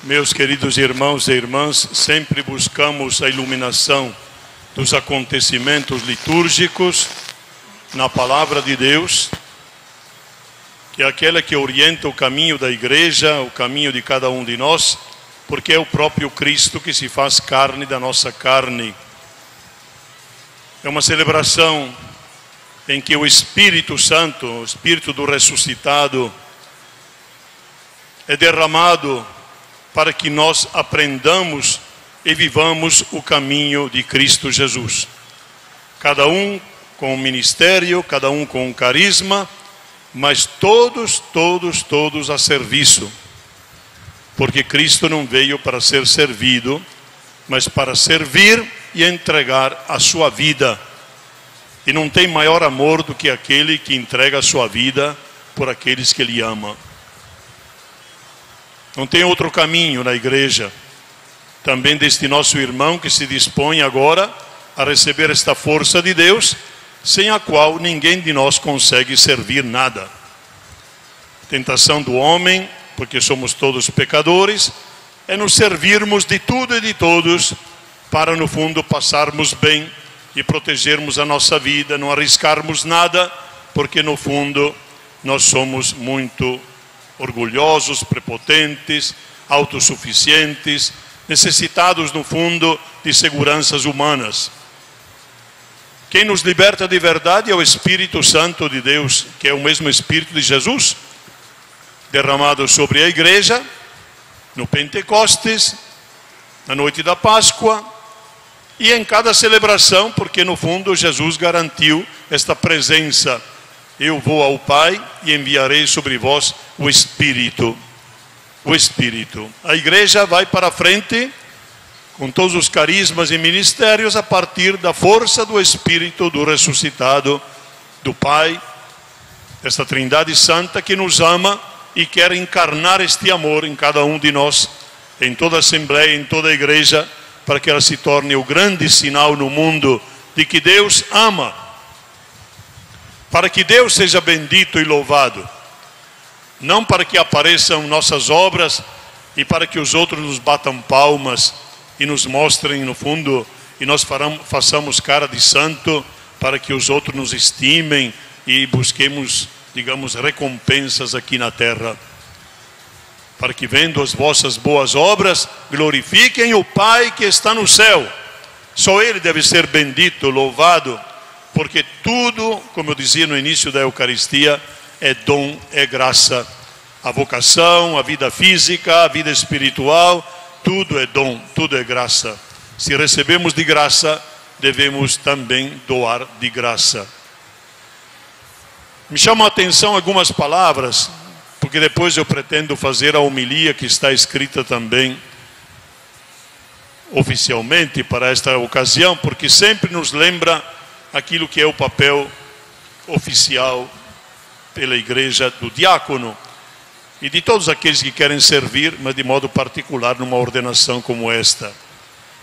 Meus queridos irmãos e irmãs, sempre buscamos a iluminação dos acontecimentos litúrgicos na Palavra de Deus, que é aquela que orienta o caminho da Igreja, o caminho de cada um de nós, porque é o próprio Cristo que se faz carne da nossa carne. É uma celebração em que o Espírito Santo, o Espírito do ressuscitado, é derramado para que nós aprendamos e vivamos o caminho de Cristo Jesus. Cada um com um ministério, cada um com um carisma, mas todos a serviço. Porque Cristo não veio para ser servido, mas para servir e entregar a sua vida. E não tem maior amor do que aquele que entrega a sua vida por aqueles que Ele ama. Não tem outro caminho na igreja, também deste nosso irmão que se dispõe agora a receber esta força de Deus, sem a qual ninguém de nós consegue servir nada. Tentação do homem, porque somos todos pecadores, é nos servirmos de tudo e de todos para no fundo passarmos bem e protegermos a nossa vida, não arriscarmos nada, porque no fundo nós somos muito orgulhosos, prepotentes, autossuficientes, necessitados no fundo de seguranças humanas. Quem nos liberta de verdade é o Espírito Santo de Deus, que é o mesmo Espírito de Jesus, derramado sobre a igreja, no Pentecostes, na noite da Páscoa, e em cada celebração, porque no fundo Jesus garantiu esta presença. Eu vou ao Pai e enviarei sobre vós o Espírito. O Espírito. A igreja vai para frente com todos os carismas e ministérios a partir da força do Espírito do ressuscitado, do Pai, esta Trindade Santa que nos ama e quer encarnar este amor em cada um de nós, em toda a Assembleia, em toda a igreja, para que ela se torne o grande sinal no mundo de que Deus ama. Para que Deus seja bendito e louvado, não para que apareçam nossas obras e para que os outros nos batam palmas e nos mostrem no fundo e nós façamos cara de santo para que os outros nos estimem e busquemos, digamos, recompensas aqui na terra. Para que vendo as vossas boas obras glorifiquem o Pai que está no céu. Só Ele deve ser bendito, louvado, porque tudo, como eu dizia no início da Eucaristia, é dom, é graça. A vocação, a vida física, a vida espiritual, tudo é dom, tudo é graça. Se recebemos de graça, devemos também doar de graça. Me chamam a atenção algumas palavras, porque depois eu pretendo fazer a homilia que está escrita também oficialmente para esta ocasião, porque sempre nos lembra aquilo que é o papel oficial pela igreja do diácono e de todos aqueles que querem servir, mas de modo particular numa ordenação como esta.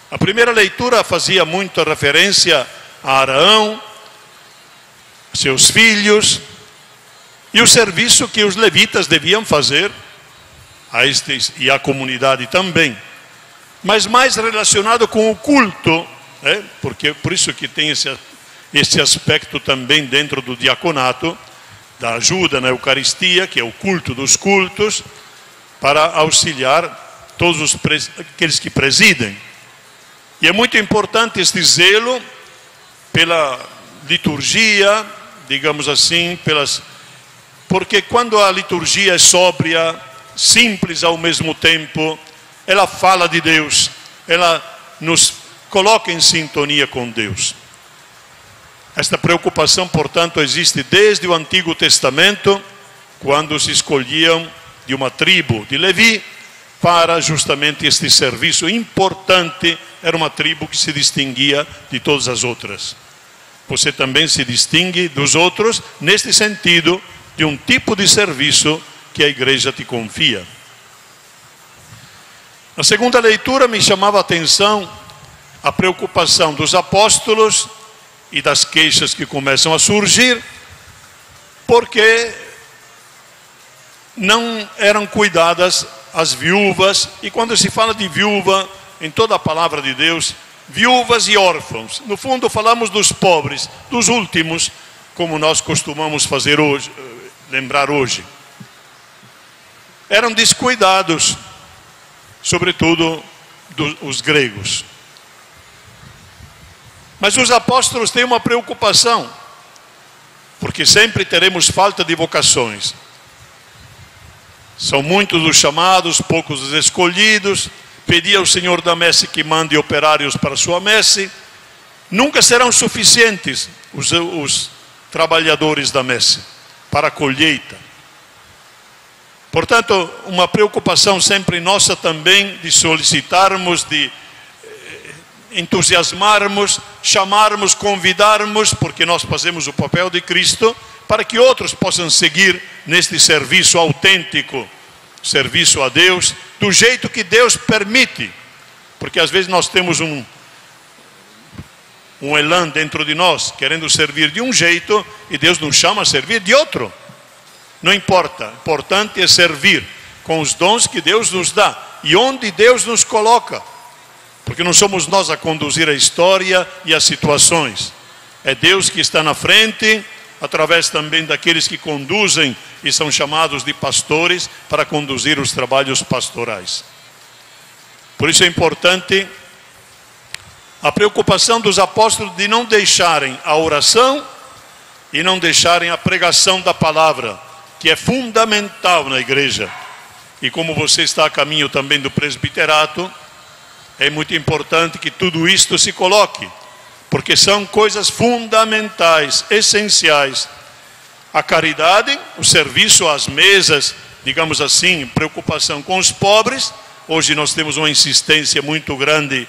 A primeira leitura fazia muita referência a Arão, seus filhos e o serviço que os levitas deviam fazer a estes e à comunidade também, mas mais relacionado com o culto, porque por isso que tem esse aspecto também dentro do diaconato, da ajuda na Eucaristia, que é o culto dos cultos, para auxiliar todos aqueles que presidem. E é muito importante este zelo pela liturgia, digamos assim, porque quando a liturgia é sóbria, simples ao mesmo tempo, ela fala de Deus, ela nos coloca em sintonia com Deus. Esta preocupação, portanto, existe desde o Antigo Testamento, quando se escolhiam de uma tribo de Levi para justamente este serviço importante. Era uma tribo que se distinguia de todas as outras. Você também se distingue dos outros neste sentido de um tipo de serviço que a igreja te confia. Na segunda leitura me chamava a atenção a preocupação dos apóstolos e das queixas que começam a surgir, porque não eram cuidadas as viúvas, e quando se fala de viúva, em toda a palavra de Deus, viúvas e órfãos. No fundo, falamos dos pobres, dos últimos, como nós costumamos fazer hoje, lembrar hoje. Eram descuidados, sobretudo os gregos. Mas os apóstolos têm uma preocupação, porque sempre teremos falta de vocações. São muitos os chamados, poucos os escolhidos. Pedi ao Senhor da messe que mande operários para a sua messe. Nunca serão suficientes os trabalhadores da messe para a colheita. Portanto, uma preocupação sempre nossa também de solicitarmos, de entusiasmarmos, chamarmos, convidarmos, porque nós fazemos o papel de Cristo, para que outros possam seguir neste serviço autêntico, serviço a Deus, do jeito que Deus permite. Porque às vezes nós temos um elan dentro de nós, querendo servir de um jeito, e Deus nos chama a servir de outro. Não importa, o importante é servir com os dons que Deus nos dá, e onde Deus nos coloca. Porque não somos nós a conduzir a história e as situações. É Deus que está na frente, através também daqueles que conduzem e são chamados de pastores para conduzir os trabalhos pastorais. Por isso é importante a preocupação dos apóstolos de não deixarem a oração e não deixarem a pregação da palavra, que é fundamental na igreja. E como você está a caminho também do presbiterato, é muito importante que tudo isto se coloque, porque são coisas fundamentais, essenciais. A caridade, o serviço às mesas, digamos assim, preocupação com os pobres. Hoje nós temos uma insistência muito grande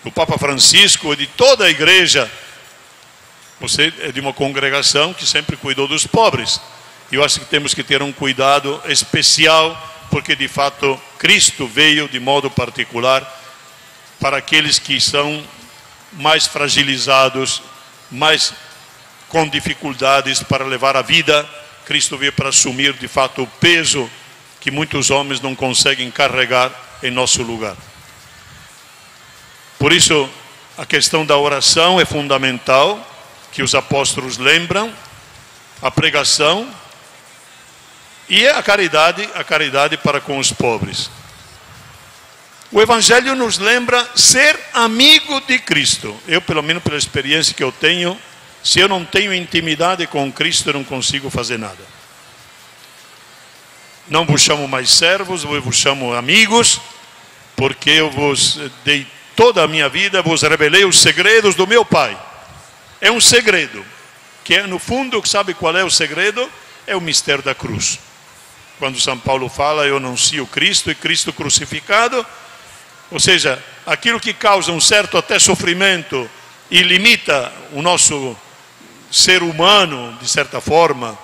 do Papa Francisco e de toda a igreja. Você é de uma congregação que sempre cuidou dos pobres. E eu acho que temos que ter um cuidado especial, porque de fato Cristo veio de modo particular para aqueles que são mais fragilizados, mais com dificuldades para levar a vida. Cristo veio para assumir de fato o peso que muitos homens não conseguem carregar em nosso lugar. Por isso, a questão da oração é fundamental, que os apóstolos lembram, a pregação e a caridade para com os pobres. O Evangelho nos lembra ser amigo de Cristo. Eu, pelo menos pela experiência que eu tenho, se eu não tenho intimidade com Cristo, eu não consigo fazer nada. Não vos chamo mais servos, eu vos chamo amigos, porque eu vos dei toda a minha vida, vos revelei os segredos do meu Pai. É um segredo, que é no fundo, sabe qual é o segredo? É o mistério da cruz. Quando São Paulo fala, eu anuncio Cristo e Cristo crucificado, ou seja, aquilo que causa um certo até sofrimento e limita o nosso ser humano, de certa forma,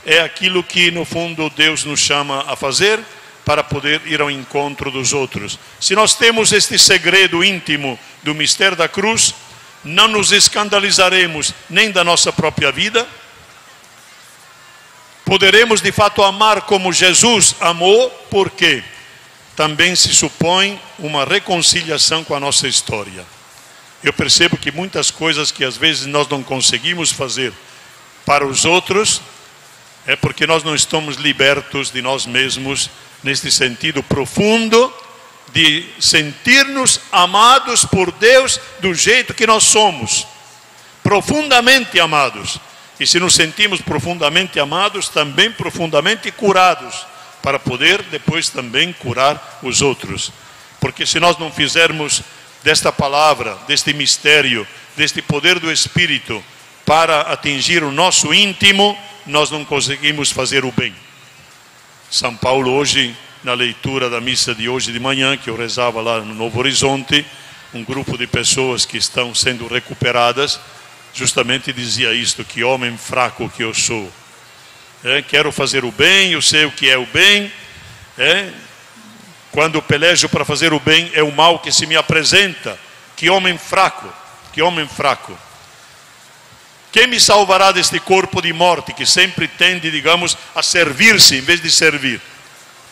é aquilo que no fundo Deus nos chama a fazer para poder ir ao encontro dos outros. Se nós temos este segredo íntimo do mistério da cruz, não nos escandalizaremos nem da nossa própria vida, poderemos de fato amar como Jesus amou, porque também se supõe uma reconciliação com a nossa história. Eu percebo que muitas coisas que às vezes nós não conseguimos fazer para os outros, é porque nós não estamos libertos de nós mesmos, neste sentido profundo, de sentir-nos amados por Deus do jeito que nós somos, profundamente amados. E se nos sentimos profundamente amados, também profundamente curados, para poder depois também curar os outros. Porque se nós não fizermos desta palavra, deste mistério, deste poder do Espírito, para atingir o nosso íntimo, nós não conseguimos fazer o bem. São Paulo hoje, na leitura da missa de hoje de manhã, que eu rezava lá no Novo Horizonte, um grupo de pessoas que estão sendo recuperadas, justamente dizia isto: que homem fraco que eu sou. Quero fazer o bem, eu sei o que é o bem. Quando pelejo para fazer o bem, é o mal que se me apresenta. Que homem fraco, que homem fraco. Quem me salvará deste corpo de morte, que sempre tende, digamos, a servir-se em vez de servir?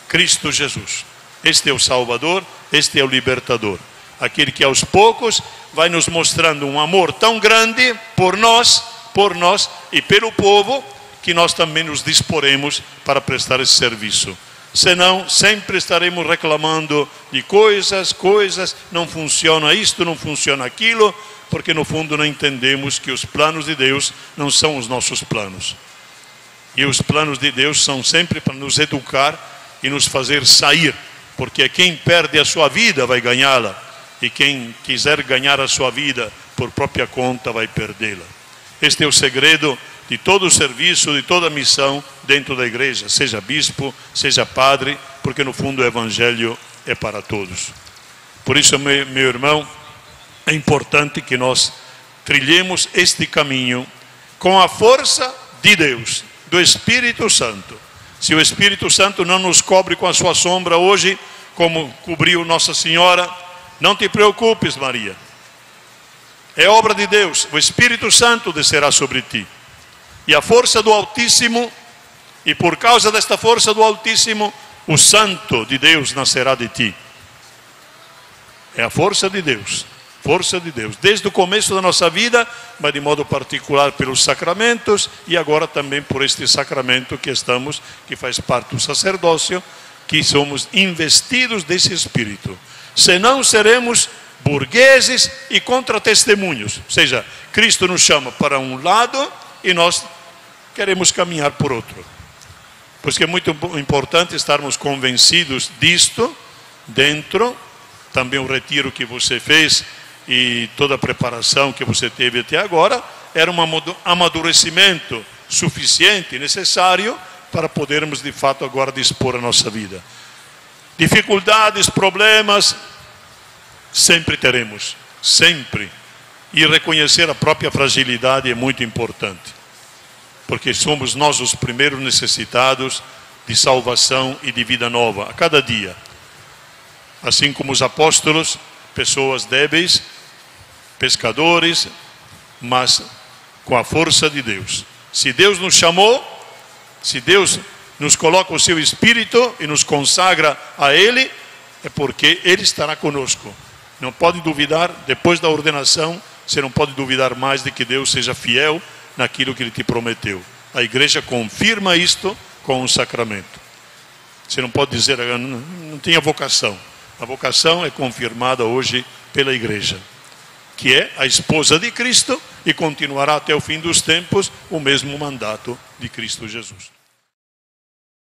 Cristo Jesus. Este é o Salvador, este é o Libertador. Aquele que aos poucos vai nos mostrando um amor tão grande por nós e pelo povo, que nós também nos disporemos para prestar esse serviço. Senão, sempre estaremos reclamando de coisas, não funciona isto, não funciona aquilo, porque no fundo não entendemos que os planos de Deus não são os nossos planos. E os planos de Deus são sempre para nos educar e nos fazer sair, porque quem perde a sua vida vai ganhá-la, e quem quiser ganhar a sua vida por própria conta vai perdê-la. Este é o segredo de todo o serviço, de toda a missão dentro da igreja, seja bispo, seja padre, porque no fundo o evangelho é para todos. Por isso, meu irmão, é importante que nós trilhemos este caminho com a força de Deus, do Espírito Santo. Se o Espírito Santo não nos cobre com a sua sombra hoje, como cobriu Nossa Senhora, não te preocupes, Maria. É obra de Deus, o Espírito Santo descerá sobre ti. E a força do Altíssimo, e por causa desta força do Altíssimo, o Santo de Deus nascerá de ti. É a força de Deus. Força de Deus, desde o começo da nossa vida, mas de modo particular pelos sacramentos, e agora também por este sacramento que estamos, que faz parte do sacerdócio, que somos investidos desse Espírito. Senão seremos burgueses e contra-testemunhos, ou seja, Cristo nos chama para um lado e nós queremos caminhar por outro. Por isso que é muito importante estarmos convencidos disto, dentro, também o retiro que você fez, e toda a preparação que você teve até agora, era um amadurecimento suficiente, necessário, para podermos de fato agora dispor a nossa vida. Dificuldades, problemas, sempre teremos, sempre. E reconhecer a própria fragilidade é muito importante, porque somos nós os primeiros necessitados de salvação e de vida nova, a cada dia. Assim como os apóstolos, pessoas débeis, pescadores, mas com a força de Deus. Se Deus nos chamou, se Deus nos coloca o seu Espírito e nos consagra a Ele, é porque Ele estará conosco. Não pode duvidar, depois da ordenação, você não pode duvidar mais de que Deus seja fiel naquilo que Ele te prometeu. A igreja confirma isto com um sacramento. Você não pode dizer, não tinha vocação. A vocação é confirmada hoje pela igreja, que é a esposa de Cristo, e continuará até o fim dos tempos o mesmo mandato de Cristo Jesus.